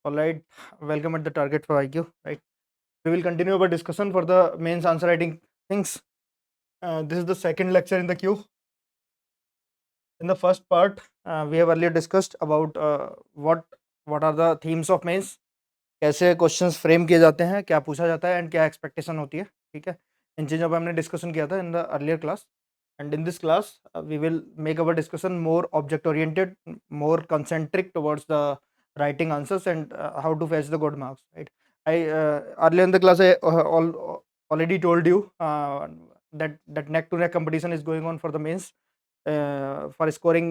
All right, welcome at the target for IQ. Right, we will continue our discussion for the mains answer writing things. This is the second lecture in the queue. In the first part, we have earlier discussed about what are the themes of mains, कैसे questions frame किए जाते हैं, क्या पूछा जाता है and क्या expectation होती है. ठीक है, इन चीज़ों पर हमने डिस्कशन किया था in the earlier class. And in this class we will make our discussion more object oriented, more concentric towards the writing answers and how to fetch the good marks, right? I earlier in the class I already told you that neck to neck competition is going on for the mains, for scoring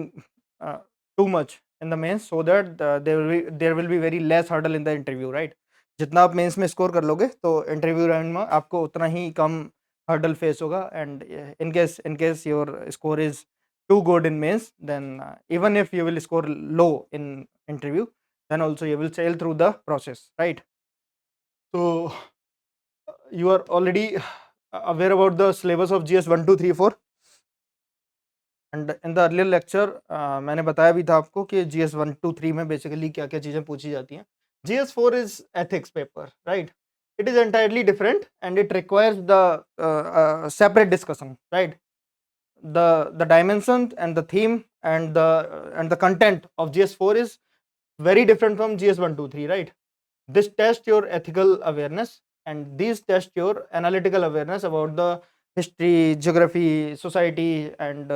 too much in the mains, so that there will be very less hurdle in the interview, right? जितना आप mains में score कर लोगे तो interview round में आपको उतना ही कम hurdle face होगा. And in case your score is too good in mains, then even if you will score low in interview, then also you will sail through the process, right? So you are already aware about the syllabus of GS 1 2 3 4. And in the earlier lecture मैंने बताया भी था आपको कि GS 1 2 3 में basically क्या क्या चीज़ें पूछी जाती हैं. GS 4 is ethics paper, right? It is entirely different and it requires the separate discussion, right? The dimension and the theme and the content of GS4 is very different from GS 1 2 3, right? This tests your ethical awareness and these test your analytical awareness about the history, geography, society, and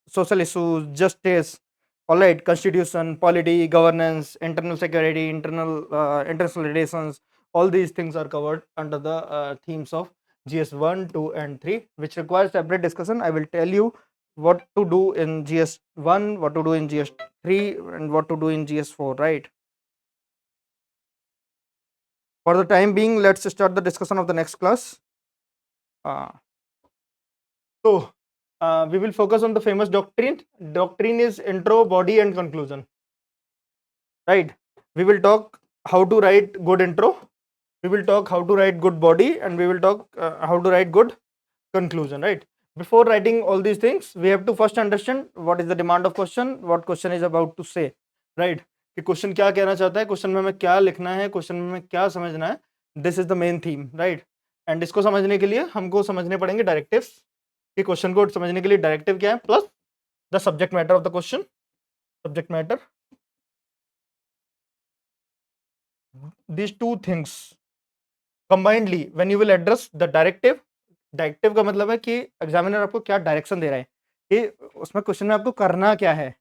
social issues, justice, all right, constitution, polity, governance, internal security, international relations. All these things are covered under the themes of GS 1 2 and 3, which requires separate discussion. I will tell you what to do in GS 1, what to do in GS 3, and what to do in GS 4, right? For the time being, let's start the discussion of the next class. uh, we will focus on the famous doctrine is intro, body, and conclusion, right? We will talk how to write good intro, we will talk how to write good body, and we will talk how to write good conclusion, right? Before writing all these things, we have to first understand what is the demand of question, what question is about to say, right? कि question क्या कहना चाहता है, question में हमें क्या लिखना है, क्वेश्चन में हमें क्या समझना है. This is the main theme, right? And इसको समझने के लिए हमको समझने पड़ेंगे डायरेक्टिव्स, कि क्वेश्चन को समझने के लिए डायरेक्टिव क्या है, plus the subject matter of the question. Subject matter, these two things combinedly when you will address the directive. Directive का मतलब है कि एग्जामिनर आपको क्या डायरेक्शन दे रहा है, कि उसमें क्वेश्चन में आपको करना क्या है.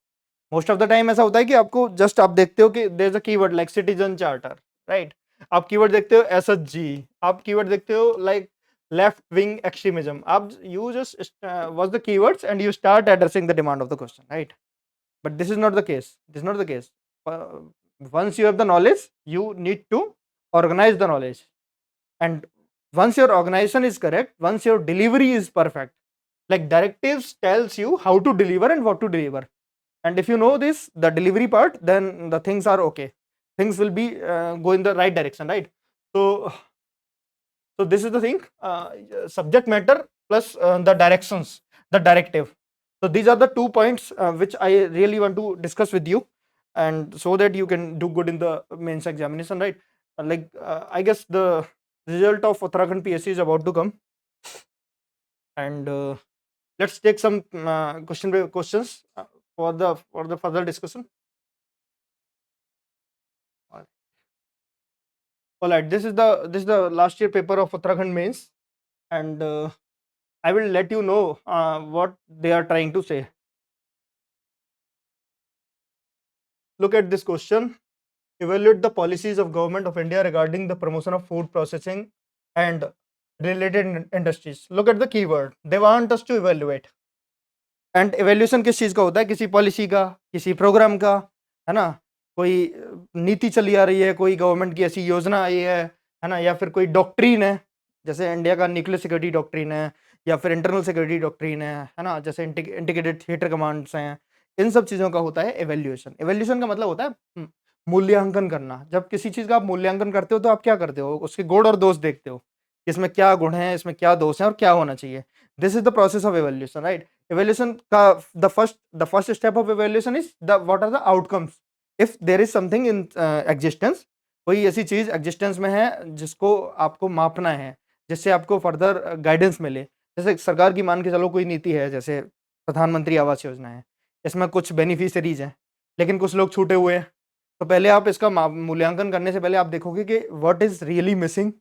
मोस्ट ऑफ द टाइम ऐसा होता है कि आपको जस्ट आप देखते हो कि there is a keyword like citizen charter, right? आप कीवर्ड देखते हो SHG, आप कीवर्ड देखते हो लाइक लेफ्ट विंग एक्सट्रीमिज्म. आप you just was the keywords and you start addressing the demand of the question, right? But this is not the case. This is not the case. Once you have the knowledge, you need to organize the knowledge. And once your organization is correct, once your delivery is perfect, like directives tells you how to deliver and what to deliver. And if you know this, the delivery part, then the things are okay. Things will be go in the right direction, right? So this is the thing, subject matter plus the directions, the directive. So these are the 2 points which I really want to discuss with you, and so that you can do good in the mains examination, right? I guess the result of Uttarakhand PSC is about to come, and let's take some questions for the further discussion. All right, this is the last year paper of Uttarakhand mains, and I will let you know what they are trying to say. Look at this question. Evaluate the policies of government of India regarding the promotion of food processing and related industries. Look at the keyword. They want us to evaluate. And evaluation किस चीज़ का होता है? किसी policy का, किसी programme का, है ना? कोई नीति चली आ रही है, कोई गवर्नमेंट की ऐसी योजना आई है ना? या फिर कोई डॉक्ट्रीन है, जैसे इंडिया का न्यूक्लियर सिक्योरिटी डॉक्ट्रीन है, या फिर इंटरनल सिक्योरिटी डॉक्ट्रीन है ना? जैसे इंटीग्रेटेड थिएटर कमांड्स हैं. इन सब चीज़ों का होता है एवेल्यूएशन. एवेल्यूशन का मतलब होता है मूल्यांकन करना. जब किसी चीज़ का आप मूल्यांकन करते हो तो आप क्या करते हो? उसके गुण और दोष देखते हो, इसमें क्या गुण है, इसमें क्या दोष है और क्या होना चाहिए. This is the process of evaluation, right? evaluation ka the first step of evaluation is the what are the outcomes. If there is something in existence, कोई ऐसी चीज एग्जिस्टेंस में है जिसको आपको मापना है, जिससे आपको फर्दर गाइडेंस मिले। जैसे सरकार की मान के चलो कोई नीति है, जैसे प्रधानमंत्री आवास योजना है, इसमें कुछ बेनिफिशियरीज हैं लेकिन कुछ लोग छूटे हुए हैं। तो पहले आप इसका मूल्यांकन करने से पहले आप देखोगे कि what is really missing,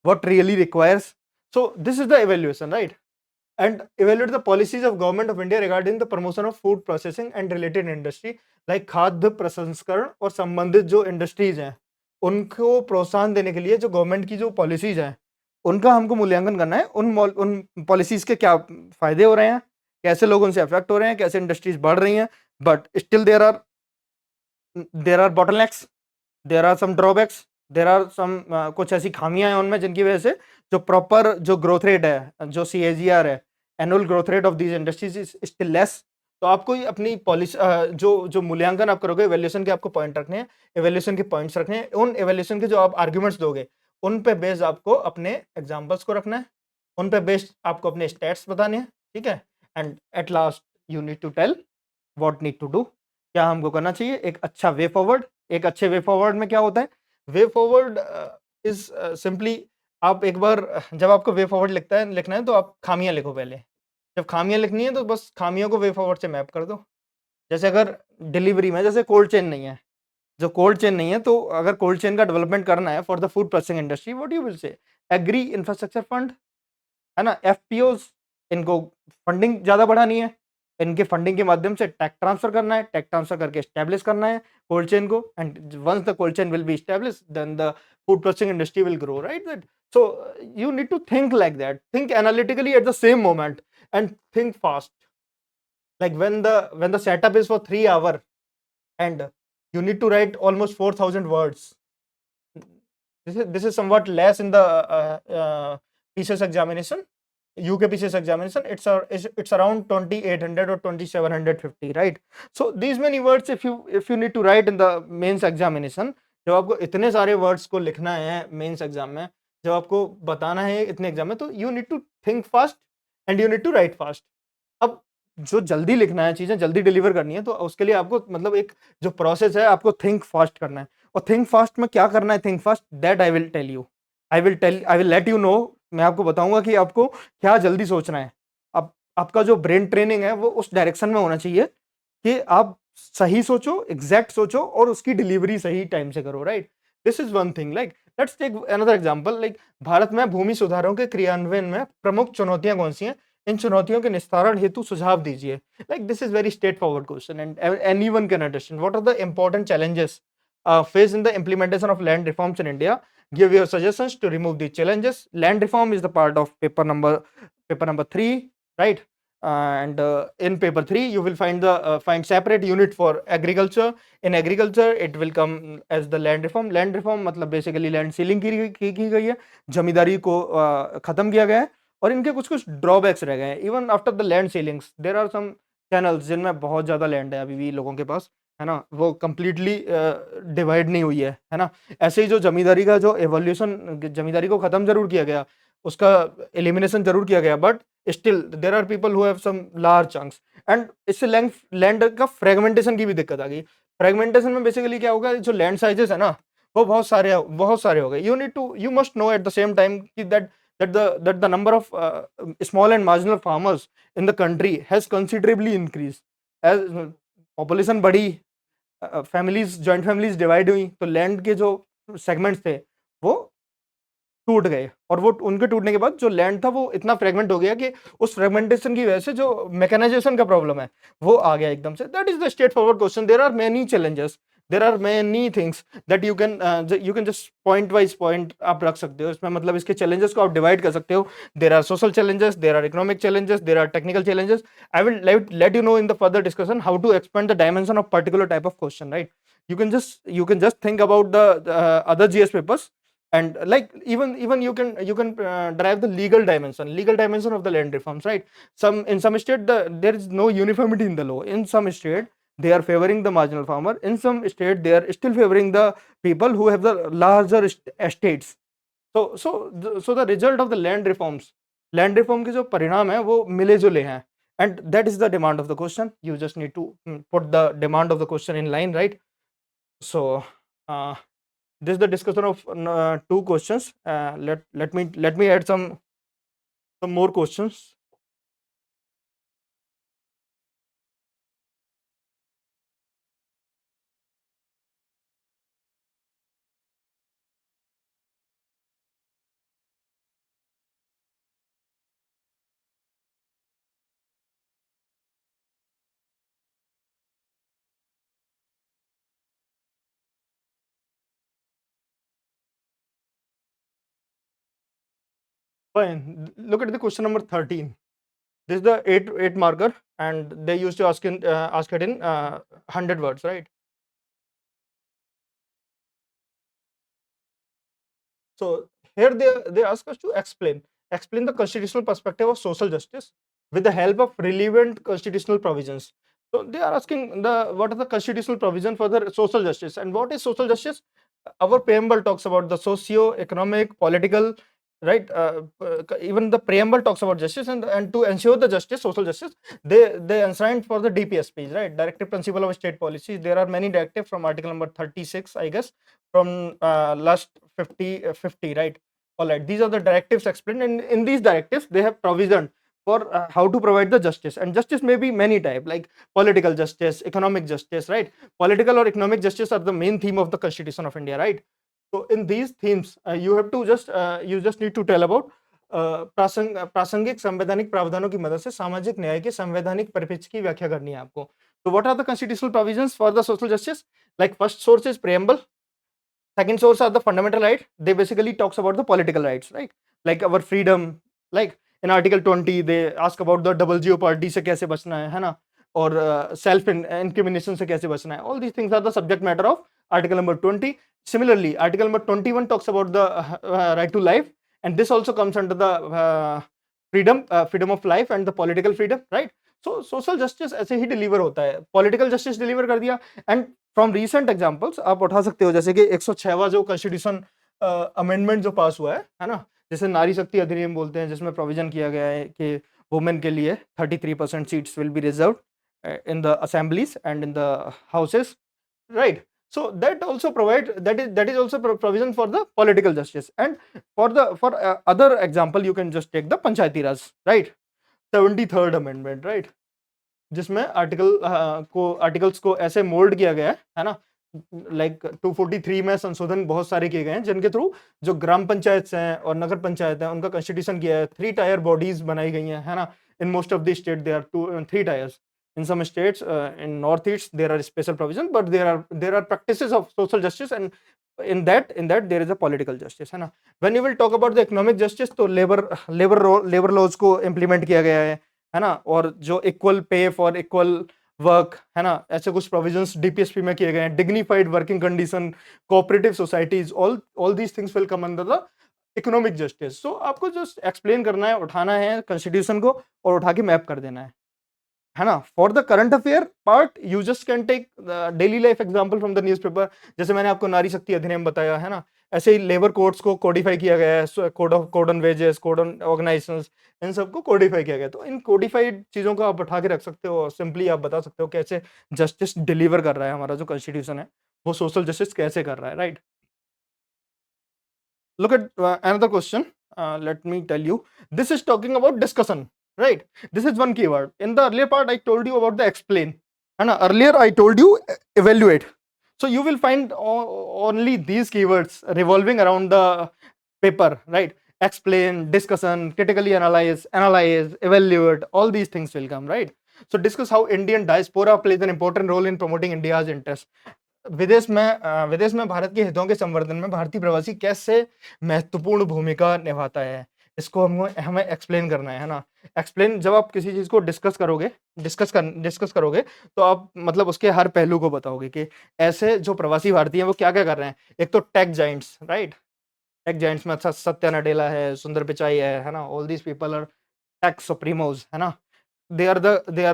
what really requires. So this is the evaluation, right? And evaluate the policies of government of India regarding the promotion of food processing and related industry like खाद्य प्रसंस्करण और संबंधित जो industries हैं उनको प्रोत्साहन देने के लिए जो गवर्नमेंट की जो पॉलिसीज हैं उनका हमको मूल्यांकन करना है। उन पॉलिसीज के क्या फायदे हो रहे हैं, कैसे लोग उनसे अफेक्ट हो रहे हैं, कैसे इंडस्ट्रीज बढ़ रही हैं, but still there are bottlenecks, there are some drawbacks, there are some कुछ ऐसी खामियां हैं उनमें जिनकी वजह से जो प्रॉपर जो ग्रोथ रेट है, जो CAGR है, annual growth rate of these industries is still less. तो आपको ही अपनी पॉलिसी जो जो मूल्यांकन आप करोगे, एवेल्यूएशन के आपको पॉइंट रखने हैं, एवेल्यूएशन के पॉइंट्स रखने हैं, उन एवेल्यूएशन के जो आप आर्ग्यूमेंट्स दोगे उन पे बेस्ड आपको अपने एग्जांपल्स को रखना है, उन पे बेस्ड आपको अपने स्टैट्स बताने हैं, ठीक है। And at last you need to tell what need to do, क्या हमको करना चाहिए, एक अच्छा वे फॉरवर्ड। एक अच्छे वे फॉरवर्ड में क्या होता है, वे फॉरवर्ड इज सिंपली आप एक बार जब आपको वे फॉरवर्ड लिखना है तो आप खामियां लिखो पहले। जब खामियां लिखनी है तो बस खामियों को वे फॉरवर्ड से मैप कर दो। जैसे अगर डिलीवरी में जैसे कोल्ड चेन नहीं है, जो कोल्ड चेन नहीं है, तो अगर कोल्ड चेन का डेवलपमेंट करना है for the food processing industry, what you will say, agri infrastructure fund, है ना, FPOs, इनको फंडिंग ज़्यादा बढ़ानी है, इनके फंडिंग के माध्यम से टेक ट्रांसफर करना है, टेक ट्रांसफर करके स्टैब्लिश करना है कोल्ड चेन को, and once the cold chain will be establish then the food processing industry will grow, right? That so you need to think like that, think analytically at the same moment and think fast. Like when the setup is for 3 hour and you need to write almost 4,000 words, this is somewhat less in the PCS examination, UK PCS examination. It's around 2,800 or 2,750, right? So these many words if you need to write in the mains examination, जब आपको इतने सारे words को लिखना है mains exam में, जब आपको बताना है इतने एग्जाम में, तो you need to think fast and you need to write fast. अब जो जल्दी लिखना है, चीजें जल्दी डिलीवर करनी है, तो उसके लिए आपको मतलब एक जो प्रोसेस है, आपको थिंक फास्ट करना है। और थिंक फास्ट में क्या करना है, think fast that I will tell you, I will let you know. मैं आपको बताऊंगा कि आपको क्या जल्दी सोचना है। अब आपका जो ब्रेन ट्रेनिंग है वो उस डायरेक्शन में होना चाहिए कि आप सही सोचो, एग्जैक्ट सोचो और उसकी डिलीवरी सही टाइम से करो, right? This is one thing. Like let's take another example, like Bharat में भूमि सुधारों के क्रियान्वयन में प्रमुख चुनौतियां कौन सी हैं, इन चुनौतियों के निस्तारण हेतु सुझाव दीजिए। Like this is very straight forward question and anyone can understand. What are the important challenges faced in the implementation of land reforms in India? Give your suggestions to remove these challenges. Land reform is the part of paper number 3, right? And in paper 3 you will find separate unit for agriculture. In agriculture it will come as the land reform. Land reform मतलब basically land sealing की गई है, जमींदारी को खत्म किया गया है, और इनके कुछ कुछ ड्रॉबैक्स रह गए हैं। Even after the land ceilings there are some channels जिनमें बहुत ज़्यादा लैंड है अभी भी लोगों के पास, है ना, वो कंप्लीटली डिवाइड नहीं हुई है ना। ऐसे ही जो जमींदारी का जो एवोल्यूशन, जमींदारी को खत्म जरूर किया गया, उसका एलिमिनेशन जरूर किया गया, but still there are people who have some large chunks, and इससे लैंड का फ्रेगमेंटेशन की भी दिक्कत आ गई। फ्रेगमेंटेशन में बेसिकली क्या होगा, जो लैंड साइजेस है ना वो बहुत सारे हो गए। You must know at the same time कि that the number of small and marginal farmers in the country has considerably increased as population बढ़ी, फैमिलीज, जॉइंट फैमिलीज डिवाइड हुई, तो लैंड के जो सेगमेंट्स थे वो टूट गए, और वो उनके टूटने के बाद जो लैंड था वो इतना फ्रेगमेंट हो गया कि उस फ्रेगमेंटेशन की वजह से जो मैकेनाइजेशन का प्रॉब्लम है वो आ गया एकदम से। That is the straight forward question. There are many challenges, there are many things that you can just point wise point आप रख सकते हो इसमें, मतलब इसके चैलेंजेस को आप डिवाइड कर सकते हो। There are social challenges, there are economic challenges, there are technical challenges. I will let you know in the further discussion how to expand the dimension of particular type of question, right? You can just think about the other GS papers, and like even you can derive the legal dimension of the land reforms, right? In some state there is no uniformity in the law. In some state they are favoring the marginal farmer, in some state they are still favoring the people who have the larger estates. So the result of the land reform के जो परिणाम है वो मिले जुले हैं, and that is the demand of the question. You just need to put the demand of the question in line, right? So this is the discussion of two questions. Let me add some more questions. Fine. Look at the question number 13. This is the eight marker, and they used to ask it in 100 words, right? So here they ask us to explain the constitutional perspective of social justice with the help of relevant constitutional provisions. So they are asking what are the constitutional provision for the social justice, and what is social justice? Our preamble talks about the socio-economic, political, right? Even the preamble talks about justice, and to ensure the justice, social justice, they enshrined for the DPSPs, right? Directive Principle of State Policy. There are many directives from Article number 36, I guess, from last 50, right? All right, these are the directives explained, and in these directives they have provision for how to provide the justice, and justice may be many type, like political justice, economic justice, right? Political or economic justice are the main theme of the Constitution of India, right? So in these themes, you just need to tell about प्रासंगिक संवैधानिक प्रावधानों की मदद से सामाजिक न्याय के संवैधानिक परिप्रेक्ष्य की व्याख्या करनी है आपको. So what are the constitutional provisions for the social justice? Like first source is preamble. Second source are the fundamental right. They basically talks about the political rights, right? Like our freedom. Like in Article 20, they ask about the double jeopardy से कैसे बचना है ना? और self incrimination से कैसे बचना है? All these things are the subject matter of Article number 20. Similarly, Article number 21 talks about the right to life, and this also comes under the freedom of life and the political freedom, right? So social justice ऐसे ही deliver होता है. Political justice deliver कर दिया, and from recent examples आप उठा सकते हो, जैसे कि 106वां जो कॉन्स्टिट्यूशन अमेंडमेंट जो पास हुआ है ना, जिसे नारी शक्ति अधिनियम बोलते हैं, जिसमें प्रोविजन किया गया है कि वुमेन के लिए 33% seats will be reserve in the assemblies and in the houses, right? So that also provide that is also provision for the political justice. And for other example, you can just take the Panchayati Raj, right? 73rd amendment, right? जिसमें articles को ऐसे mould किया गया है ना, like 243 में संशोधन बहुत सारे किए गए हैं, जिनके थ्रू जो ग्राम पंचायत हैं और नगर पंचायत हैं उनका कॉन्स्टिट्यूशन किया है. 3 टायर बॉडीज बनाई गई हैं, है ना. In most of the state there are 3 tiers. in some states in north east there are special provisions, but there are practices of social justice, and in that there is a political justice, है ना. when you will talk about the economic justice, तो labour laws को implement किया गया है ना, और जो equal pay for equal work, है ना, ऐसे कुछ प्रोविजंस डीपीएसपी में किए गए हैं. Dignified working condition, cooperative societies, all these things will come under the economic justice. So आपको जस्ट एक्सप्लेन करना है, उठाना है कॉन्स्टिट्यूशन को और उठा के मैप कर देना है ना. For the current affair part you just can take daily life example from the newspaper. जैसे मैंने आपको नारी शक्ति अधिनियम बताया है ना, ऐसे ही लेबर कोड्स को कोडिफाई किया गया है, code on wages, code on organisations, इन सबको कोडिफाई किया गया. तो इन कोडिफाइड चीजों को आप उठा के रख सकते हो, सिंपली आप बता सकते हो कैसे जस्टिस डिलीवर कर रहा है हमारा जो कॉन्स्टिट्यूशन है, वो सोशल जस्टिस कैसे कर रहा है, right? Look at another question. Let me tell you. This is talking about discussion, right? This is one keyword. In the earlier part, I told you about the explain. And earlier, I told you evaluate. So you will find only these keywords revolving around the paper, right? Explain, discussion, critically analyze, evaluate. All these things will come, right? So discuss how Indian diaspora plays an important role in promoting India's interest. विदेश में भारत के हितों के संवर्धन में भारतीय प्रवासी कैसे महत्वपूर्ण भूमिका निभाता है, इसको हमें एक्सप्लेन करना है ना. एक्सप्लेन, जब आप किसी चीज को डिस्कस करोगे तो आप मतलब उसके हर पहलू को बताओगे कि ऐसे जो प्रवासी भारतीय हैं वो क्या क्या कर रहे हैं. एक तो tech giants, right? Tech giants में अच्छा सत्या नडेला है, सुंदर पिचाई है ना. All these people are tech supremos, है ना. They are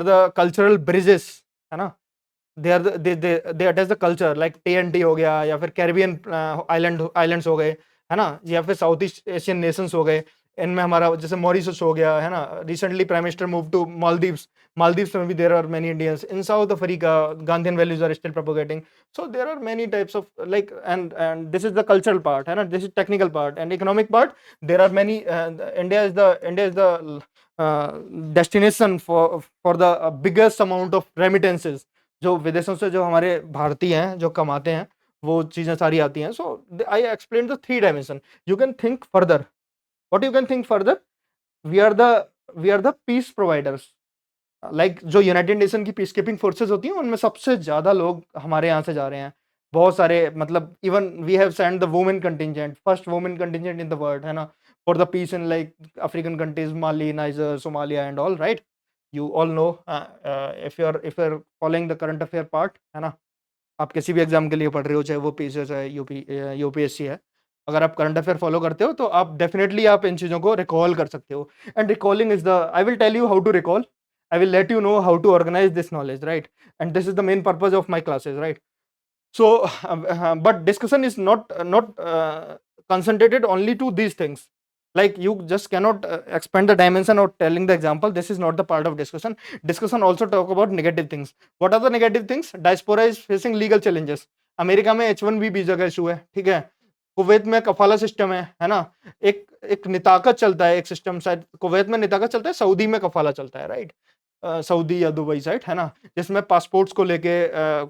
the cultural bridges, है ना. they attach the culture, like TNT हो गया, या फिर कैरिबियन आइलैंड्स हो गए, है ना, या फिर साउथ ईस्ट एशियन नेशंस हो गए. इनमें हमारा जैसे मॉरिशस हो गया है ना, recently prime minister move to Maldives, Maldives में भी there are many Indians in South Africa, Gandhian values are still propagating. So there are many types of like, and this is the cultural part, है ना, this is technical part and economic part. There are many. India is the destination for the biggest amount of remittances. जो विदेशों से जो हमारे भारतीय हैं जो कमाते हैं वो चीजें सारी आती हैं. So I explained the three dimension. You can think further. What you can think further? We are the peace providers. Like जो यूनाइटेड नेशन की पीस कीपिंग फोर्सेस होती हैं उनमें सबसे ज्यादा लोग हमारे यहाँ से जा रहे हैं. बहुत सारे, मतलब even we have send the women contingent, first women contingent in the world, है ना, for the peace in like African countries, Mali, Niger, Somalia and all, right. You all know, if you're following the current affair part, है ना, आप किसी भी exam के लिए पढ़ रहे हो, चाहे वो पीसीएस है, यूपीएससी है, अगर आप करंट अफेयर फॉलो करते हो तो आप डेफिनेटली आप इन चीजों को रिकॉल कर सकते हो. And recalling is the, I will tell you how to recall. I will let you know how to organize this knowledge, right? And this is the main purpose of my classes, right? So, but discussion is not concentrated only to these things. Like you just cannot expand the dimension of telling the example. This is not the part of discussion. Discussion also talk about negative things. What are the negative things? Diaspora is facing legal challenges. America में H1B visa का issue है, ठीक है. Kuwait में कफाला system है ना. एक एक निताकत चलता है, एक सिस्टम शायद कुवैत में निताकत चलता है, सऊदी में कफाला चलता है, राइट. सऊदी या दुबई साइड, है ना, जिसमें पासपोर्ट्स को लेके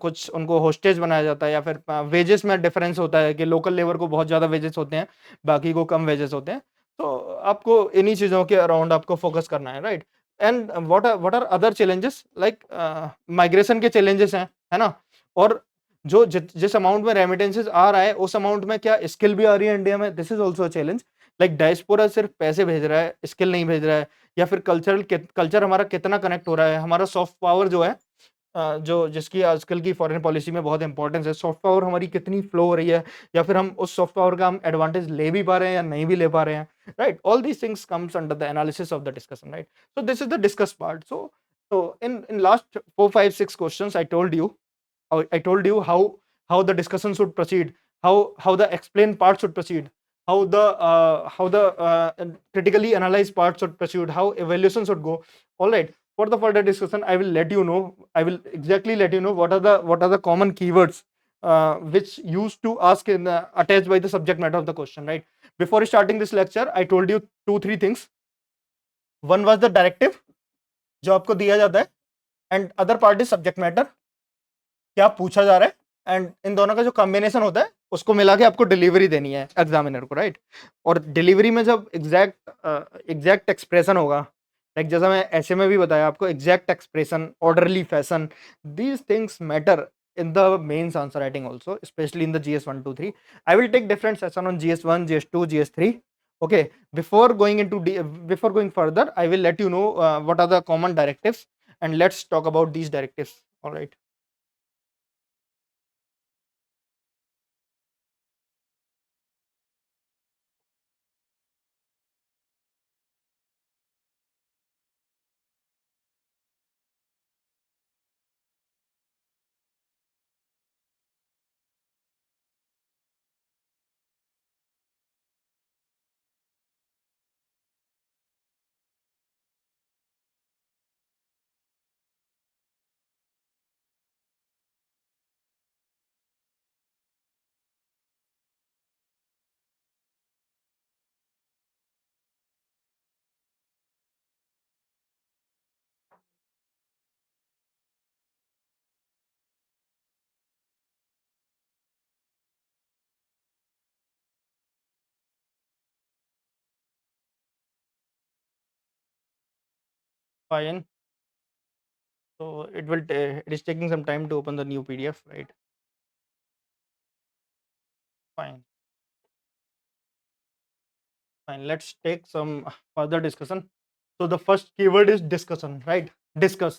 कुछ उनको होस्टेज बनाया जाता है, या फिर वेजेस में डिफरेंस होता है कि लोकल लेबर को बहुत ज़्यादा वेजेस होते हैं, बाकी को कम वेजेस होते हैं. तो आपको इन्हीं चीज़ों के अराउंड आपको फोकस करना है, right. And what are other challenges, like migration के चैलेंजेस हैं, है ना. और जो जिस अमाउंट में रेमिटेंसेस आ रहा है उस अमाउंट में क्या स्किल भी आ रही है इंडिया में, this is also a challenge. Like diaspora सिर्फ पैसे भेज रहा है, स्किल नहीं भेज रहा है. या फिर कल्चर हमारा कितना कनेक्ट हो रहा है, हमारा सॉफ्ट पावर जो है, जो जिसकी आजकल की फॉरेन पॉलिसी में बहुत इंपॉर्टेंस है, सॉफ्ट पावर हमारी कितनी फ्लो हो रही है, या फिर हम उस सॉफ्ट पावर का हम एडवांटेज ले भी पा रहे हैं या नहीं भी ले पा रहे हैं, right. All these things comes under the analysis of the discussion, right. So this is the discuss part. So in last 4 5 6 questions I told you how the discussion should proceed, how the explained part should proceed, how the critically analyzed part should proceed, how evaluation should go. All right. For the further discussion, I will let you know. I will exactly let you know what are the common keywords which used to ask in attached by the subject matter of the question. Right. Before starting this lecture, I told you 2 3 things. One was the directive, जो आपको दिया जाता है, and other part is subject matter, क्या पूछा जा रहा है, एंड इन दोनों का जो कॉम्बिनेशन होता है उसको मिला के आपको डिलीवरी देनी है एग्जामिनर को, राइट. और डिलीवरी में जब एग्जैक्ट एक्सप्रेशन होगा, लाइक जैसा मैं ऐसे में भी बताया आपको, exact expression, orderly fashion, these things matter in the mains answer writing also, especially in the GS 1 2 3. I will take different session on GS 1, GS 2, GS 3. Okay, before going further, I will let you know what are the common directives, and let's talk about these directives. All right. Fine. So it is taking some time to open the new PDF, right? Fine. Fine. Let's take some further discussion. So the first keyword is discussion, right? Discuss.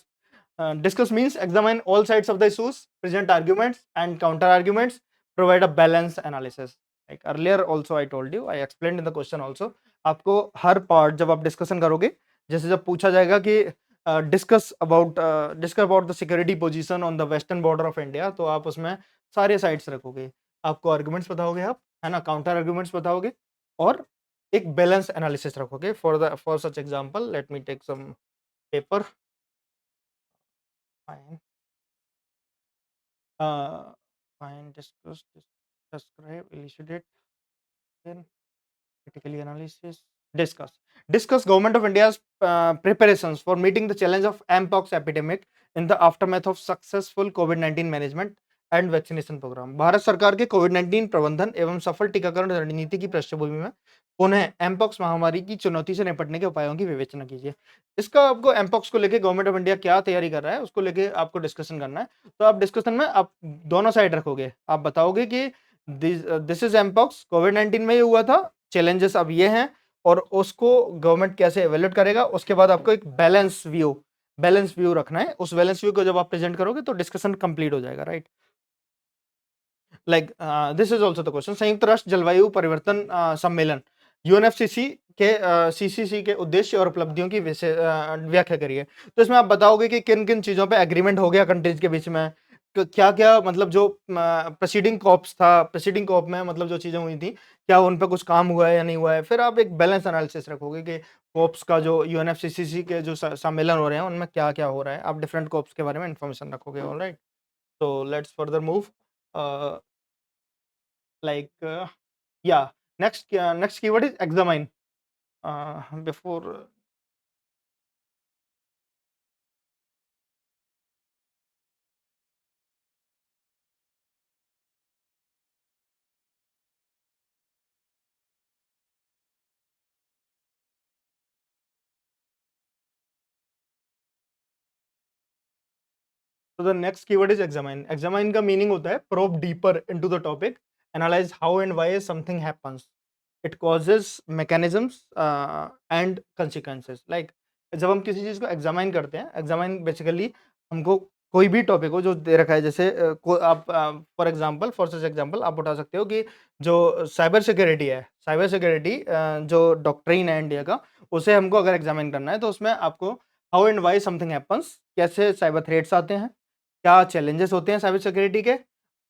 Discuss means examine all sides of the issues, present arguments and counter arguments, provide a balanced analysis. Like earlier also I told you, I explained in the question also. आपको हर part जब आप discussion करोगे, जैसे जब पूछा जाएगा कि discuss about the security position on the western border of India, तो आप उसमें सारे साइड्स रखोगे, आपको आर्गुमेंट्स बताओगे आप, है ना, काउंटर आर्गुमेंट्स बताओगे, और एक बैलेंस एनालिसिस रखोगे for such example let me take some paper fine fine discuss describe elucidate then critically analysis discuss government of India's preparations for meeting the challenge of mpox epidemic in the aftermath of successful covid-19 management and vaccination programme. Bharat सरकार के कोविड-19 प्रबंधन एवं सफल टीकाकरण रणनीति की पृष्ठभूमि में उन्हें एमपॉक्स महामारी की चुनौती से निपटने के उपायों की विवेचना कीजिए। इसका आपको एमपॉक्स को लेके गवर्नमेंट ऑफ इंडिया क्या तैयारी कर रहा है उसको लेके आपको डिस्कशन करना है। तो आप डिस्कशन में आप दोनों साइड रखोगे, आप बताओगे कि दिस इज एमपॉक्स कोविड-19 में ये हुआ था, चैलेंजेस अब ये हैं और उसको गवर्नमेंट कैसे एवेल्यूएट करेगा। उसके बाद आपको एक बैलेंस व्यू रखना है। उस बैलेंस व्यू को जब आप प्रेजेंट करोगे तो डिस्कशन कंप्लीट हो जाएगा, right. Like this is also the question, संयुक्त राष्ट्र जलवायु परिवर्तन सम्मेलन यूएनएफसीसी के सीसीसी के उद्देश्य और उपलब्धियों की व्याख्या करिए। तो इसमें आप बताओगे कि किन किन चीजों पे एग्रीमेंट हो गया कंट्रीज के बीच में, क्या क्या मतलब जो प्रेसिडिंग कॉप्स था, प्रेसिडिंग कॉप में मतलब जो चीजें हुई थी क्या उन पे कुछ काम हुआ है या नहीं हुआ है। फिर आप एक बैलेंस एनालिसिस रखोगे कि कॉप्स का जो यूएनएफसीसी के जो सम्मेलन हो रहे हैं उनमें क्या क्या हो रहा है। आप डिफरेंट कॉप्स के बारे में इंफॉर्मेशन रखोगे। Alright, so let's further move. uh, like yeah, next keyword is examine. Before So the next keyword is examine. Examine का meaning होता है probe deeper into the topic, analyze how and why something happens, it causes mechanisms and consequences. Like जब हम किसी चीज को examine करते हैं, एग्जामाइन बेसिकली हमको कोई भी टॉपिक हो जो दे रखा है, जैसे आप for example for such example आप उठा सकते हो कि जो साइबर सिक्योरिटी है, साइबर सिक्योरिटी जो डॉक्ट्रिन है इंडिया का, उसे हमको अगर एग्जामिन करना है तो उसमें आपको how and Y something happens, कैसे साइबर थ्रेट्स आते हैं, क्या चैलेंजेस होते हैं साइबर सिक्योरिटी के,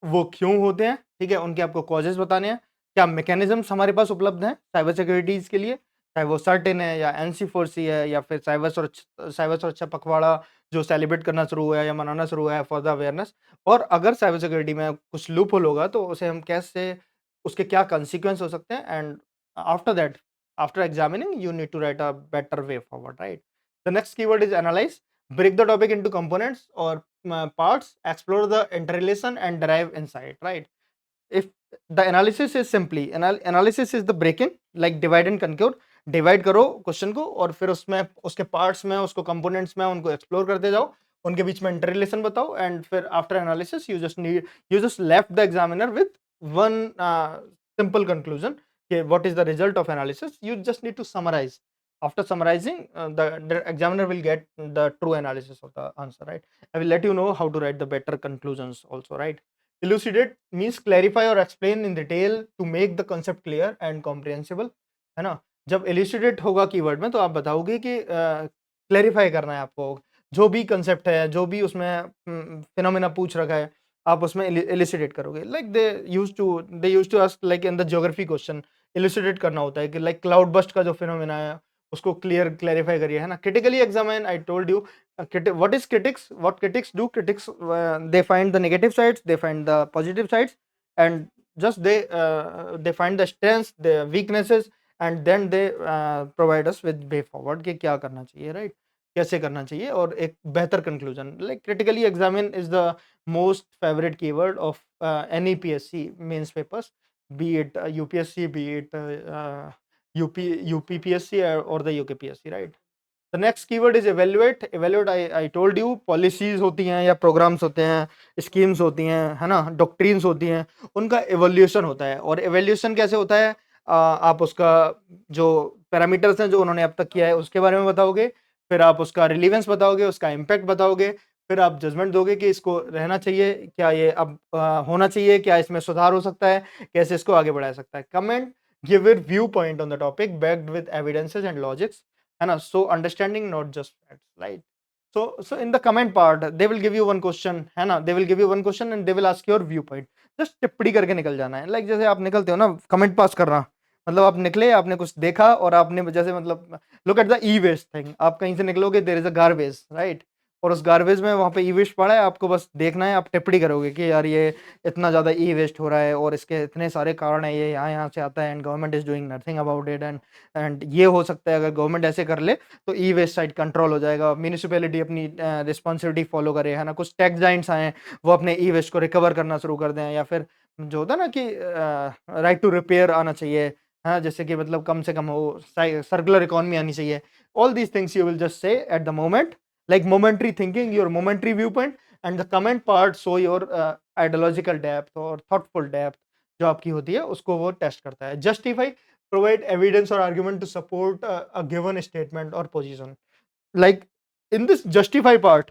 वो क्यों होते हैं, ठीक है, उनके आपको कॉजेस बताने हैं, क्या मैकेनिज्म्स हमारे पास उपलब्ध हैं साइबर सिक्योरिटीज के लिए, चाहे वो सर्टेन है या NC4C है या फिर साइबर सुरक्षा पखवाड़ा जो सेलिब्रेट करना शुरू हुआ है या मनाना शुरू हुआ है फॉर द अवेयरनेस। और अगर साइबर सिक्योरिटी में कुछ लूप होल होगा तो उसे हम कैसे, उसके क्या कंसिक्वेंस हो सकते हैं। And after that, after examining you need to write a better way forward, right. The next keyword is analyse, break the topic into components or parts, explore the interrelation and derive insight, right? If the analysis is simply analysis is the breaking, like divide and conclude, divide करो question को और फिर उसमें उसके parts में उसको components में उनको एक्सप्लोर करते जाओ, उनके बीच में इंटररिलेशन बताओ एंड फिर after analysis you just left the examiner with one simple conclusion कि what is the result of analysis. You just need to summarise, after summarizing the examiner will get the true analysis of the answer, right? I will let you know how to write the better conclusions also, right? Elucidate means clarify or explain in detail to make the concept clear and comprehensible, है ना। जब elucidate होगा keyword में तो आप बताओगे कि clarify करना है आपको, जो भी कंसेप्ट है, जो भी उसमें फिनोमेना पूछ रखा है, आप उसमें elucidate करोगे। Like they used to ask like in the geography question, elucidate करना होता है कि लाइक क्लाउड बस्ट का जो फिनोमेना है उसको क्लैरिफाई करिए, है ना। Critically examine, I told you what is critics, what critics do, critics they find the negative sides, they find the positive sides, and just they find the strengths, the weaknesses, and then they provide us with way forward कि क्या करना चाहिए, right? कैसे करना चाहिए और एक बेहतर conclusion. Like critically examine is the most favourite keyword of any PSC mains पेपर्स, be it UPSC, be it UPPSC or the UKPSC, right? The next keyword is evaluate. Evaluate, I told you, policies होती हैं या programs होते हैं, schemes होती हैं, है ना, doctrines होती हैं, उनका evaluation होता है। और evaluation कैसे होता है, आप उसका जो पैरामीटर्स हैं जो उन्होंने अब तक किया है उसके बारे में बताओगे, फिर आप उसका रिलीवेंस बताओगे, उसका इम्पैक्ट बताओगे, फिर आप जजमेंट दोगे कि इसको रहना चाहिए, क्या ये अब होना चाहिए, क्या इसमें सुधार हो सकता है, कैसे इसको आगे बढ़ाया सकता है। Comment, give it view point on the topic backed with evidences and logics, है ना। So understanding not just facts, right. So in the comment part they will give you one question, है ना, they will give you one question and they will ask your view point. Just टिप्पणी करके निकल जाना है। Like जैसे आप निकलते हो ना कमेंट पास करना, मतलब आप निकले, आपने कुछ देखा और आपने जैसे मतलब look at the E waste thing, आप कहीं से निकलोगे, there is a garbage, right? और उस गार्बेज में वहाँ पे ई वेस्ट पड़ा है, आपको बस देखना है, आप टिप्पणी करोगे कि यार ये इतना ज़्यादा ई वेस्ट हो रहा है और इसके इतने सारे कारण है, ये यहाँ से आता है and government is doing nothing about it, and ये हो सकता है अगर गवर्नमेंट ऐसे कर ले तो ई वेस्ट साइड कंट्रोल हो जाएगा, म्यूनिसिपैलिटी अपनी रिस्पॉन्सिबिलिटी फॉलो करे, है ना, कुछ टैक्स जाइंट्स आए वो अपने ई वेस्ट को रिकवर करना शुरू कर दें, या फिर जो होता है ना कि राइट टू रिपेयर आना चाहिए, हाँ, जैसे कि मतलब कम से कम हो, सर्कुलर इकोनॉमी आनी चाहिए। All these things you will just say at the moment, like momentary thinking, your momentary view point, and the comment part show your ideological depth और थॉटफुल डेप्थ जो आपकी होती है उसको वो टेस्ट करता है। जस्टिफाई, प्रोवाइड एविडेंस और argument to support a given statement और position. Like in this justify part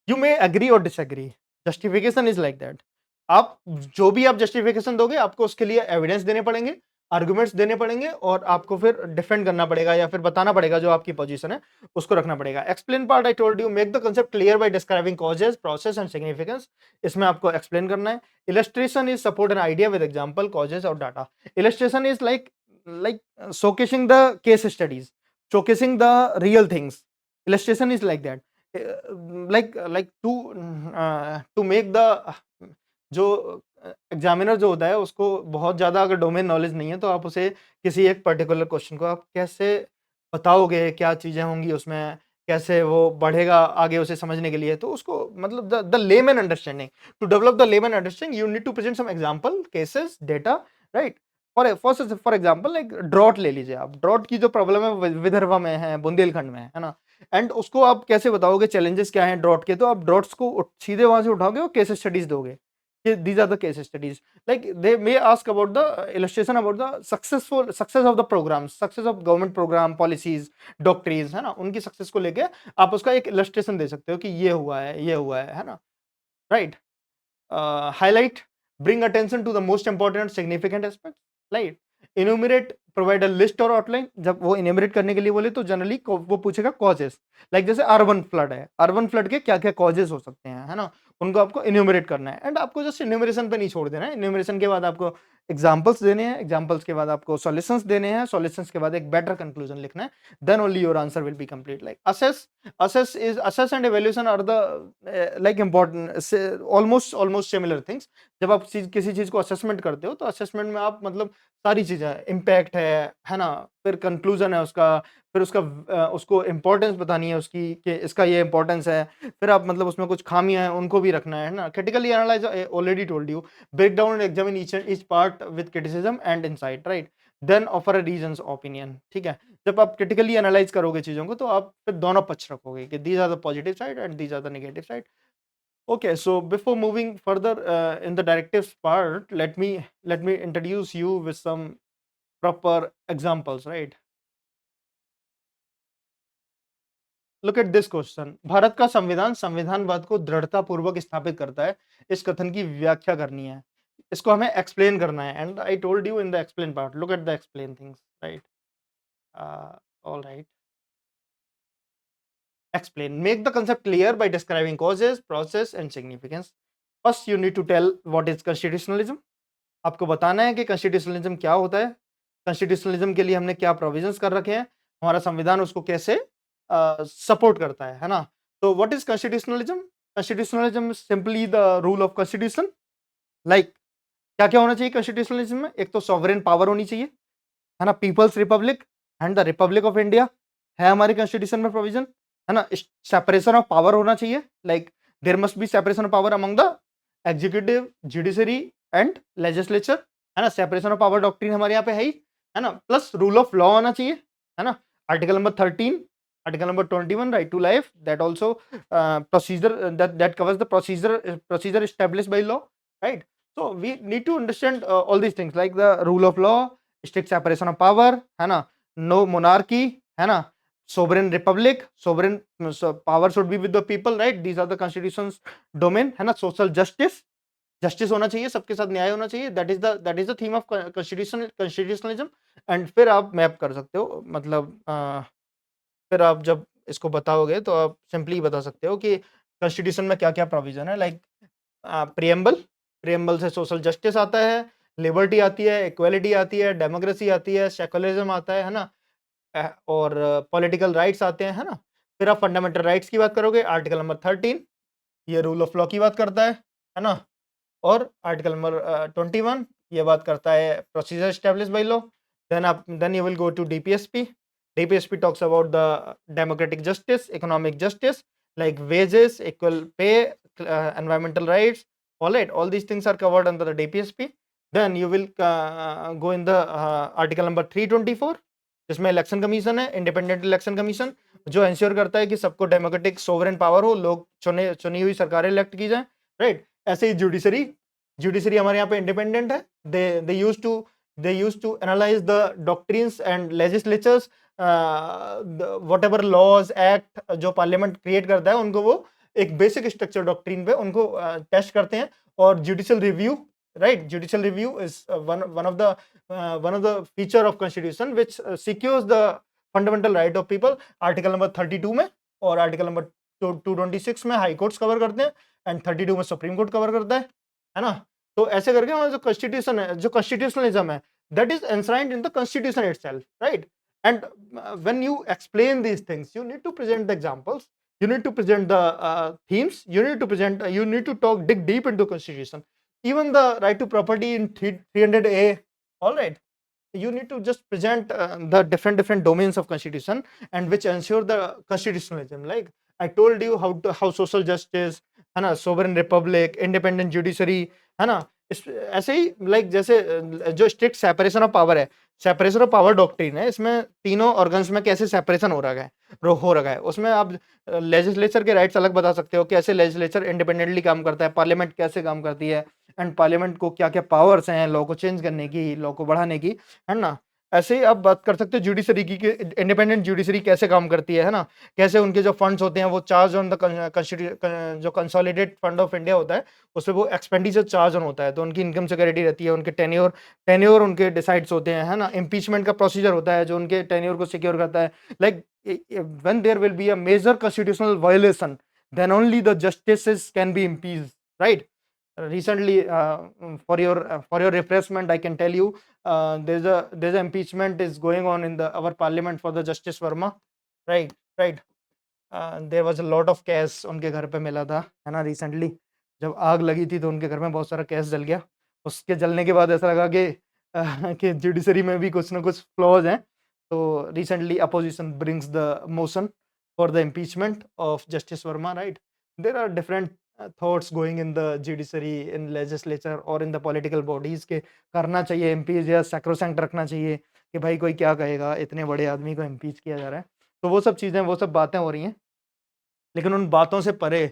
you may agree और disagree, justification is like that. आप जो भी आप जस्टिफिकेशन दोगे आपको उसके लिए एविडेंस देने पड़ेंगे, आर्गुमेंट्स देने पड़ेंगे, और आपको फिर डिफेंड करना पड़ेगा या फिर बताना पड़ेगा जो आपकी पोजीशन है उसको रखना पड़ेगा। Explain part, I told you, make the concept clear by describing causes, process and significance. इसमें आपको एक्सप्लेन करना है। Illustration is support an idea with example, causes और data. Illustration is like showcasing the case studies, showcasing the real things. Illustration is like that. Like to make the जो examiner जो होता है उसको बहुत ज़्यादा अगर डोमेन नॉलेज नहीं है तो आप उसे किसी एक पर्टिकुलर क्वेश्चन को आप कैसे बताओगे, क्या चीज़ें होंगी उसमें, कैसे वो बढ़ेगा आगे उसे समझने के लिए, तो उसको मतलब the layman understanding, to develop the layman understanding you need to present some example, cases, data, right? For example like drought ले लीजिए आप, ड्रॉट की जो प्रॉब्लम है विदर्भा में है, बुंदेलखंड में है ना, एंड उसको आप कैसे बताओगे चैलेंजेस क्या हैं ड्रॉट के, तो आप ड्रॉट्स को सीधे वहां से उठाओगे और केस स्टडीज दोगे कि these are the case studies, like they may ask about the illustration about the success of the programs, success of government program policies, doctrines, है ना, उनकी सक्सेस को लेके आप उसका एक इलस्ट्रेशन दे सकते हो कि ये हुआ है, ये हुआ है ना, right? Highlight, bring attention to the most important and significant aspects, right? Enumerate, provide a list और आउटलाइन। जब वो इन्यूमरेट करने के लिए बोले तो जनरली वो पूछेगा कॉजेस, लाइक जैसे अर्बन फ्लड है, अर्बन फ्लड के क्या क्या कॉजेस हो सकते हैं, है ना, उनको आपको इन्यूमरेट करना है, एंड आपको जस्ट इन्यूमरेशन पे नहीं छोड़ देना है। इन्यूमरेशन के बाद आपको एग्जांपल्स देने हैं, एग्जांपल्स के बाद आपको सॉल्यूशंस देने हैं, सॉल्यूशंस के बाद एक बेटर कंक्लूजन लिखना है, then only your answer will be complete. Like assess and evaluation are the like important almost similar things। जब आप किसी चीज को असेसमेंट करते हो तो असेसमेंट में आप मतलब सारी चीजें, इम्पैक्ट है ना, फिर कंक्लूजन है उसका, फिर उसका उसको इम्पोर्टेंस बतानी है उसकी कि इसका ये इम्पोर्टेंस है, फिर आप मतलब उसमें कुछ खामियां हैं उनको भी रखना है ना। Critically analyse, already told you, break down and examine each part with criticism and insight, right? Then offer a reasons opinion, ठीक है? जब आप क्रिटिकली एनालाइज करोगे चीजों को तो आप फिर दोनों पक्ष रखोगे कि these are the positive side and these are the negative side. Okay, so before moving further in the directives part, let me introduce you with some proper examples, right? Look at this question. Bharat का संविधान संविधानवाद को दृढ़ता पूर्वक स्थापित करता है। इस कथन की व्याख्या करनी है। इसको हमें एक्सप्लेन करना है, and I told you in the explain part. Look at the explain things, right? All right. Explain. Make the concept clear by describing causes, process, and significance. First, you need to tell what is constitutionalism. आपको बताना है कि constitutionalism क्या होता है, constitutionalism के लिए हमने क्या प्रोविजंस कर रखे हैं, हमारा संविधान उसको कैसे सपोर्ट करता है ना। तो what is constitutionalism? Constitutionalism simply the rule of constitution. Like क्या क्या होना चाहिए कॉन्स्टिट्यूशनलिज्म में? एक तो सॉवरेन पावर होनी चाहिए, है ना, people's republic and the republic of India है हमारी कॉन्स्टिट्यूशन में प्रोविजन, है ना। सेपरेशन ऑफ पावर होना चाहिए, like there must be separation of power among the executive, judiciary and legislature, है ना। सेपरेशन ऑफ पावर डॉक्ट्रिन हमारे यहाँ पे है ही, है ना। प्लस रूल ऑफ लॉ आना चाहिए, है ना। Article number 13, article number 21, right to life, that also procedure that covers the procedure established by law, right? So we need to understand all these things like the rule of law, strict separation of power, है ना, no monarchy, है ना, sovereign republic, sovereign power should be with the people, right? These are the constitution's domain, है ना। social justice, justice होना चाहिए, सबके साथ न्याय होना चाहिए, that is the theme of constitutionalism. And फिर आप मैप कर सकते हो, मतलब फिर आप जब इसको बताओगे तो आप सिंपली बता सकते हो कि कॉन्स्टिट्यूशन में क्या क्या प्रोविजन है। लाइक प्रियम्बल, प्रियम्बल से सोशल जस्टिस आता है, लिबर्टी आती है, इक्वालिटी आती है, डेमोक्रेसी आती है, सेकुलरिज्म आता है ना, और पॉलिटिकल राइट्स आते हैं, है ना। फिर आप फंडामेंटल राइट्स की बात करोगे, आर्टिकल नंबर 13 ये रूल ऑफ लॉ की बात करता है ना। और आर्टिकल नंबर 21 ये बात करता है procedure establish by law. Then you will go to DPSP. DPSP talks about the democratic justice, economic justice, like wages, equal pay, environmental rights, all right, all these things are covered under the DPSP. Then you will go in the article number 324 जिसमें election commission है, independent election commission, जो ensure करता है कि सबको democratic sovereign power हो, लोग चुनी हुई सरकारें इलेक्ट की जाए, राइट। ऐसे ही जुडिशरी, जुडिशरी हमारे यहाँ पे इंडिपेंडेंट है। They use to analyse the doctrines and legislatures, whatever laws act जो पार्लियामेंट क्रिएट करता है उनको वो एक बेसिक स्ट्रक्चर डॉक्ट्रिन पे उनको टेस्ट करते हैं। और judicial review, right, judicial review is one of the feature of constitution which secures the fundamental right of people. Article number 32 में और आर्टिकल नंबर 226 में हाई कोर्ट्स कवर करते हैं, एंड 32 में सुप्रीम कोर्ट कवर करता है ना। तो ऐसे करके हमारा जो कॉन्स्टिट्यूशन है, जो कॉन्स्टिट्यूशनलिज्म है, that is enshrined in the constitution itself, right. And when you explain these things, you need to present the examples, you need to present the themes, you need to dig deep into constitution, even the right to property in 300A, all right. You need to just present the different domains of constitution and which ensure the constitutionalism. Like I told you how social justice है ना, sovereign republic, independent judiciary है ना। ऐसे ही like जैसे जो strict separation of power है, separation of power doctrine है, इसमें तीनों ऑर्गन्स में कैसे सेपरेशन हो रखा है। उसमें आप लेजिस्लेचर के राइट्स अलग बता सकते हो, कैसे लेजिस्लेचर इंडिपेंडेंटली काम करता है, पार्लियामेंट कैसे काम करती है, एंड पार्लियामेंट को क्या क्या पावर्स हैं लॉ को चेंज करने की, लॉ को बढ़ाने की, है ना। ऐसे ही आप बात कर सकते हो जुडिशरी की, इंडिपेंडेंट जुडिशरी कैसे काम करती है ना, कैसे उनके जो फंड्स होते हैं वो चार्ज ऑन द जो कंसोलिडेटेड फंड ऑफ इंडिया होता है उस पर वो एक्सपेंडिचर चार्ज ऑन होता है, तो उनकी इनकम सिक्योरिटी रहती है, उनके टेन्योर उनके डिसाइड्स होते हैं, है ना। इम्पीचमेंट का प्रोसीजर होता है जो उनके टेन्योर को सिक्योर करता है। Like when there will be a major constitutional violation, then only the justices can be impeached, right. Recently, for your refreshment, I can tell you there's a impeachment is going on in our parliament for the Justice Verma, right. There was a lot of case उनके घर पे मिला था, है ना। Recently जब आग लगी थी तो उनके घर में बहुत सारा केस जल गया। उसके जलने के बाद ऐसा लगा कि जुडिशरी में भी कुछ ना कुछ फ्लॉज हैं। तो recently opposition brings the motion for the impeachment of justice Verma, right. There are different thoughts going in the judiciary, in legislature और इन द पॉलिटिकल बॉडीज के करना चाहिए इम्पीच या सैक्रोसैंक्ट रखना चाहिए कि भाई कोई क्या कहेगा, इतने बड़े आदमी को इम्पीच किया जा रहा है। तो वो सब चीज़ें, वो सब बातें हो रही हैं। लेकिन उन बातों से परे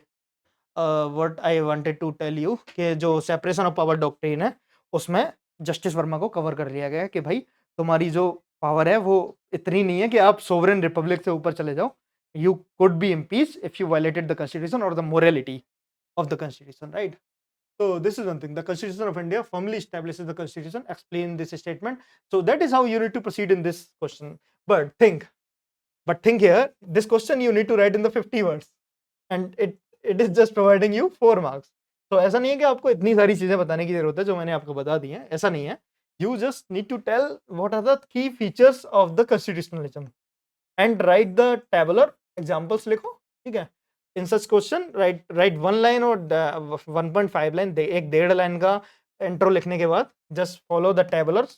what I wanted to tell you कि जो सेपरेशन ऑफ पावर डॉक्ट्रिन है उसमें जस्टिस वर्मा को कवर कर लिया गया है कि भाई तुम्हारी जो पावर है वो इतनी नहीं है कि आप सोवरेन रिपब्लिक से ऊपर चले जाओ। You could be impeach if you violated the constitution और the morality of the constitution, right. So this is one thing. The Constitution of India firmly establishes the Constitution. Explain this statement. So that is how you need to proceed in this question. But think here. This question you need to write in the 50 words, and it is just providing you 4 marks. तो ऐसा नहीं है कि आपको इतनी सारी चीजें बताने की जरूरत है जो मैंने आपको बता दी हैं, ऐसा नहीं है। You just need to tell what are the key features of the constitutionalism and write the tabular examples लिखो, ठीक है। In such question write 1 line और 1.5 line, एक 1.5 लाइन का इंट्रो लिखने के बाद just follow the tabulars.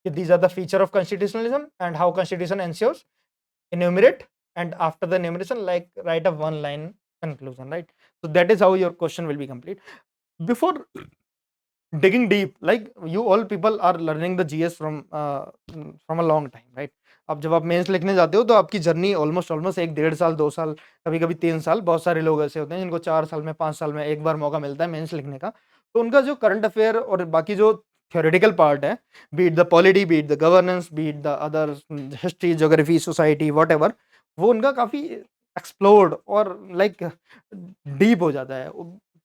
These are the feature of constitutionalism and how constitution ensures, enumerate, and after the enumeration like write a 1 line conclusion, right. So that is how your question will be complete. Before digging deep, like you all people are learning the GS from a long time, right. अब जब आप mains लिखने जाते हो तो आपकी journey almost 1.5 साल 2 साल, कभी कभी 3 साल, बहुत सारे लोग ऐसे होते हैं जिनको 4 साल में 5 साल में एक बार मौका मिलता है मेंस लिखने का। तो उनका जो करंट अफेयर और बाकी जो थ्योरेटिकल पार्ट है, B it the polity, B it the governance, B it the other history, geography, society, whatever, वो उनका काफ़ी एक्सप्लोर्ड और लाइक डीप हो जाता है।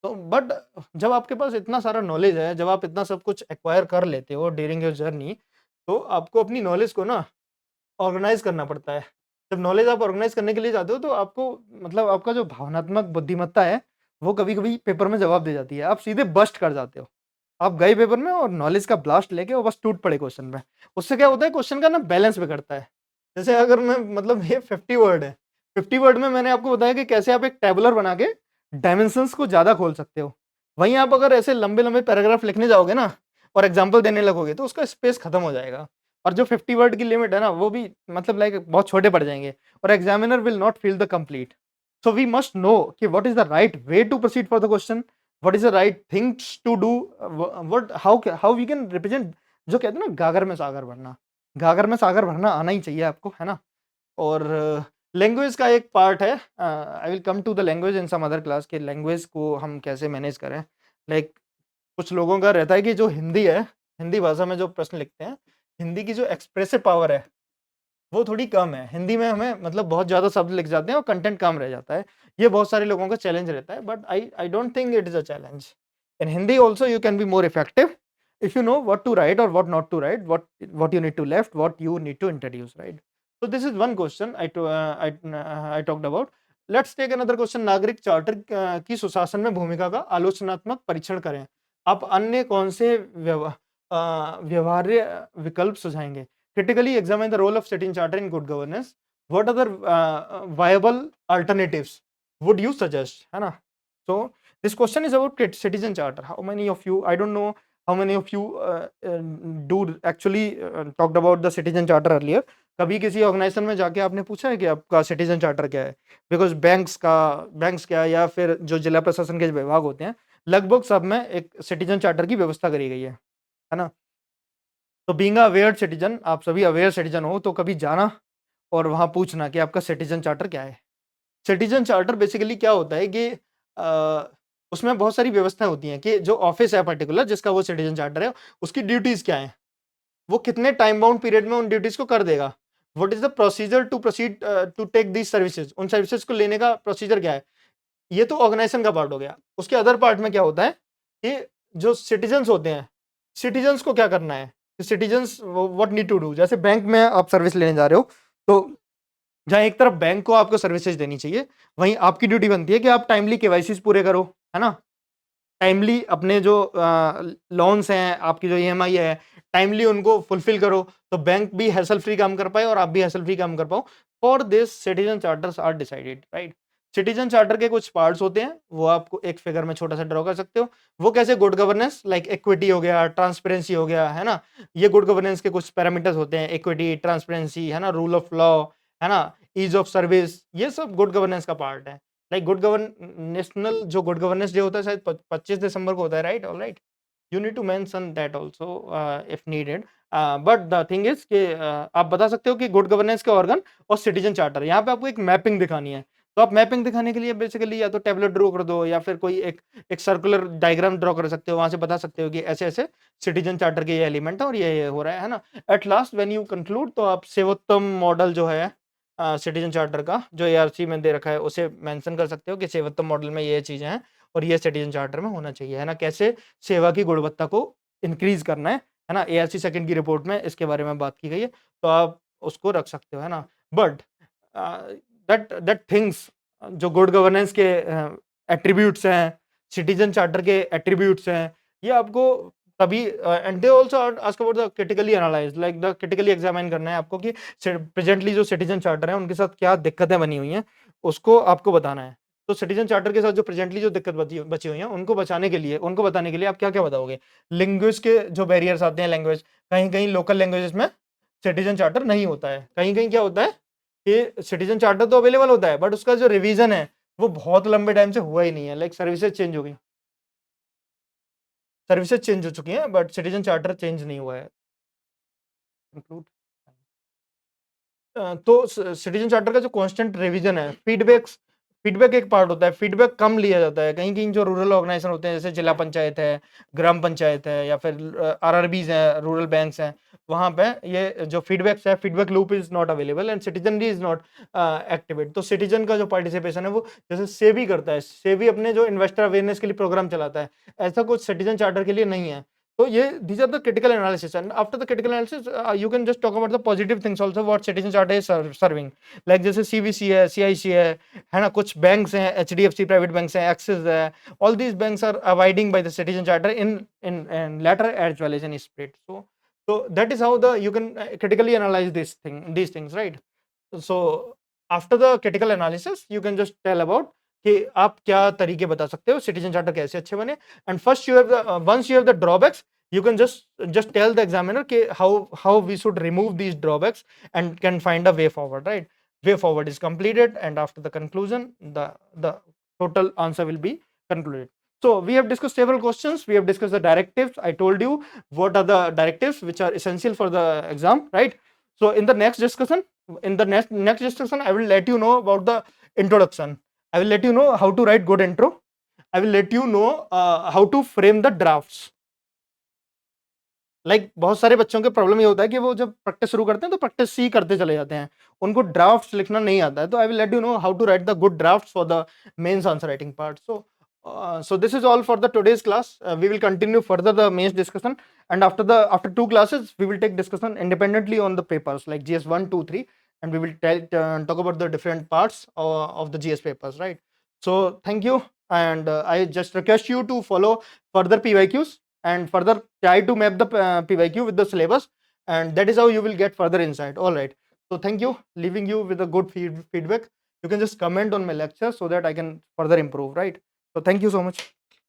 तो बट जब आपके पास इतना सारा नॉलेज है, जब आप इतना सब कुछ एक्वायर कर लेते हो ड्यूरिंग योर जर्नी, तो आपको अपनी नॉलेज को ना ऑर्गेनाइज करना पड़ता है। जब नॉलेज आप ऑर्गेनाइज करने के लिए जाते हो तो आपको मतलब आपका जो भावनात्मक बुद्धिमत्ता है वो कभी-कभी पेपर में जवाब दे जाती है। आप सीधे बर्स्ट कर जाते हो। आप गए पेपर में और नॉलेज का ब्लास्ट लेके वो बस टूट पड़े क्वेश्चन में। उससे क्या होता है, क्वेश्चन का ना बैलेंस बिगड़ता है। जैसे अगर मैं मतलब ये 50 वर्ड है, 50 वर्ड में मैंने आपको बताया कि कैसे आप एक टेबुलर बना के डायमेंशंस को ज्यादा खोल सकते हो। वहीं आप अगर ऐसे लंबे लंबे पैराग्राफ लिखने जाओगे ना और एग्जाम्पल देने लगोगे तो उसका स्पेस खत्म हो जाएगा। और जो 50 वर्ड की लिमिट है ना वो भी मतलब लाइक बहुत छोटे पड़ जाएंगे और examiner will not feel the complete. So we must know कि what is the right way to proceed for the question, what is the right things to do, what how we can represent। जो कहते हैं ना गागर में सागर भरना, गागर में सागर भरना आना ही चाहिए आपको, है ना। और लैंग्वेज का एक पार्ट है, I will come to the language in some other class, के लैंग्वेज को हम कैसे मैनेज करें। लाइक कुछ लोगों का रहता है कि जो हिंदी है, हिंदी भाषा में जो प्रश्न लिखते हैं, हिंदी की जो एक्सप्रेसिव पावर है वो थोड़ी कम है। हिंदी में हमें मतलब बहुत ज़्यादा शब्द लिख जाते हैं और कंटेंट कम रह जाता है। ये बहुत सारे लोगों का चैलेंज रहता है, but I don't think it is a challenge. In Hindi also you can be more effective if you know what to write or what not to write, what you need to left, what you need to introduce, right? So this is one question I talked about. Let's take another question। नागरिक charter की सुशासन में भूमिका का आलोचनात्मक परीक्षण करें। आप अन्य कौन से व्यवहार्य विकल्प सुझाएंगे? Critically examine the role of citizen charter in good governance. What other viable alternatives would you suggest? है ना? So this question is about citizen charter. How many of you? I don't know how many of you do actually talked about the citizen charter earlier. कभी किसी organisation में जाके आपने पूछा है कि आपका सिटीजन चार्टर क्या है? बिकॉज बैंक्स क्या या फिर जो जिला प्रशासन के विभाग होते हैं, लगभग सब में एक सिटीजन चार्टर की व्यवस्था करी गई है ना। तो बीइंग अ अवेयर सिटीजन, आप सभी अवेयर सिटीजन हो तो कभी जाना और वहां पूछना कि आपका सिटीजन चार्टर क्या है। सिटीजन चार्टर बेसिकली क्या होता है कि उसमें बहुत सारी व्यवस्थाएं होती हैं कि जो ऑफिस है पर्टिकुलर जिसका वो सिटीजन चार्टर है, उसकी ड्यूटीज क्या है, वो कितने टाइम बाउंड पीरियड में उन ड्यूटीज को कर देगा, what is the procedure to proceed to take these services, उन सर्विसेज को लेने का प्रोसीजर क्या है। ये तो ऑर्गेनाइजेशन का पार्ट हो गया। उसके अदर पार्ट में क्या होता है कि जो सिटीजन्स होते हैं, सिटीजन्स को क्या करना है, citizens what need to do. जैसे बैंक में आप सर्विस लेने जा रहे हो, तो जहां एक तरफ बैंक को आपको सर्विसेज देनी चाहिए, वहीं आपकी ड्यूटी बनती है कि आप टाइमली केवाईसी पूरे करो, है ना। टाइमली अपने जो लोन्स हैं, आपकी जो ईएमआई है, टाइमली उनको फुलफिल करो, तो बैंक भी हैसल फ्री काम कर पाए और आप भी हैसल फ्री काम कर पाओ। For this citizen charters are decided, right. Citizen charter के कुछ पार्ट्स होते हैं, वो आपको एक फिगर में छोटा सा ड्रॉ कर सकते हो। वो कैसे, गुड गवर्नेंस लाइक इक्विटी हो गया, ट्रांसपेरेंसी हो गया, है ना। ये गुड गवर्नेंस के कुछ पैरामीटर्स होते हैं, इक्विटी, ट्रांसपेरेंसी, है ना, रूल ऑफ लॉ, है ना, ईज ऑफ सर्विस, ये सब गुड गवर्नेंस का पार्ट है। लाइक गुड गवर्न नेशनल जो गुड गवर्नेंस डे होता है शायद 25 दिसंबर को होता है, right. All right, you need to mention that also if needed. But the thing is कि आप बता सकते हो कि गुड गवर्नेंस के ऑर्गन और सिटीजन चार्टर, यहाँ पे आपको एक मैपिंग दिखानी है। तो आप मैपिंग दिखाने के लिए बेसिकली या तो टेबलेट ड्रॉ कर दो या फिर कोई एक सर्कुलर डायग्राम ड्रॉ कर सकते हो, वहां से बता सकते हो कि ऐसे ऐसे सिटीजन चार्टर के ये एलिमेंट है और ये हो रहा है ना। At last when you conclude, तो आप सेवोत्तम मॉडल जो है सिटीजन चार्टर का जो एआरसी में दे रखा है उसे मेंशन कर सकते हो कि सेवोत्तम मॉडल में ये चीजें हैं और ये सिटीजन चार्टर में होना चाहिए, है ना। कैसे सेवा की गुणवत्ता को इंक्रीज करना है ना। एआरसी सेकंड की रिपोर्ट में इसके बारे में बात की गई है, तो आप उसको रख सकते हो, है ना। बट दैट दैट थिंग्स, जो गुड गवर्नेंस के एट्रीब्यूट्स हैं, सिटीजन चार्टर के एट्रीब्यूट्स हैं, ये आपको तभी and they also ask about the critically analyse, like the critically examine करना है आपको कि प्रेजेंटली जो सिटीजन चार्टर है उनके साथ क्या दिक्कतें बनी हुई हैं, उसको आपको बताना है। तो सिटीजन चार्टर के साथ जो प्रेजेंटली जो दिक्कत बची हुई है उनको बचाने के लिए, उनको बताने के लिए आप क्या क्या बताओगे। लैंग्वेज के जो बैरियर्स आते हैं, लैंग्वेज, कहीं कहीं लोकल लैंग्वेजेस में सिटीजन चार्टर नहीं होता है, कहीं कहीं क्या होता है कि सिटीजन चार्टर तो अवेलेबल होता है बट उसका जो रिवीजन है वो बहुत लंबे टाइम से हुआ ही नहीं है। लाइक सर्विसेज चेंज हो गई, सर्विसेज चेंज हो चुकी हैं बट सिटीजन चार्टर चेंज नहीं हुआ है। Conclude। तो सिटीजन चार्टर का जो कांस्टेंट रिवीजन है, फीडबैक एक पार्ट होता है, फीडबैक कम लिया जाता है। कहीं कहीं जो रूरल ऑर्गेनाइजेशन होते हैं जैसे जिला पंचायत है, ग्राम पंचायत है या फिर आरआरबीज है, रूरल बैंक्स हैं, वहां पे ये जो फीडबैक्स है, feedback loop is not available and citizen is not activate. तो सिटीजन का जो पार्टिसिपेशन है वो जैसे सेबी करता है, सेबी अपने जो इन्वेस्टर अवेयरनेस के लिए प्रोग्राम चलाता है, ऐसा कुछ सिटीजन चार्टर के लिए नहीं है। So these are the critical analysis, and after the critical analysis, you can just talk about the positive things also what citizen charter is serving. Like जैसे CVC है, CIC है ना, कुछ banks हैं, HDFC private banks हैं, Axis है, all these banks are abiding by the citizen charter in latter as well as in spirit. So that is how you can critically analyze these things, right? So after the critical analysis, you can just tell about कि आप क्या तरीके बता सकते हो citizen charter कैसे अच्छे बने. And first you have the once you have the drawbacks, you can just tell the examiner कि how we should remove these drawbacks and can find a way forward, right? Way forward is completed, and after the conclusion, the total answer will be concluded. So we have discussed several questions. We have discussed the directives. I told you what are the directives which are essential for the exam, right? So in the next discussion, I will let you know about the introduction. I will let you know how to write good intro. I will let you know how to frame the drafts. Like बहुत सारे बच्चों के problem ये होता है कि वो जब प्रैक्टिस शुरू करते हैं तो प्रैक्टिस सी करते चले जाते हैं, उनको ड्राफ्ट्स लिखना नहीं आता है. तो I will let you know how to write the good drafts for the mains answer writing part. So this is all for the today's class. We will continue further the mains discussion, and after 2 classes we will take discussion independently on the papers like GS 1, 2, 3, and we will talk about the different parts of the GS papers, right? So thank you, and I just request you to follow further PYQs and further try to map the PYQ with the syllabus, and that is how you will get further insight. All right, so thank you, leaving you with a good feedback. You can just comment on my lecture so that I can further improve, right? So thank you so much.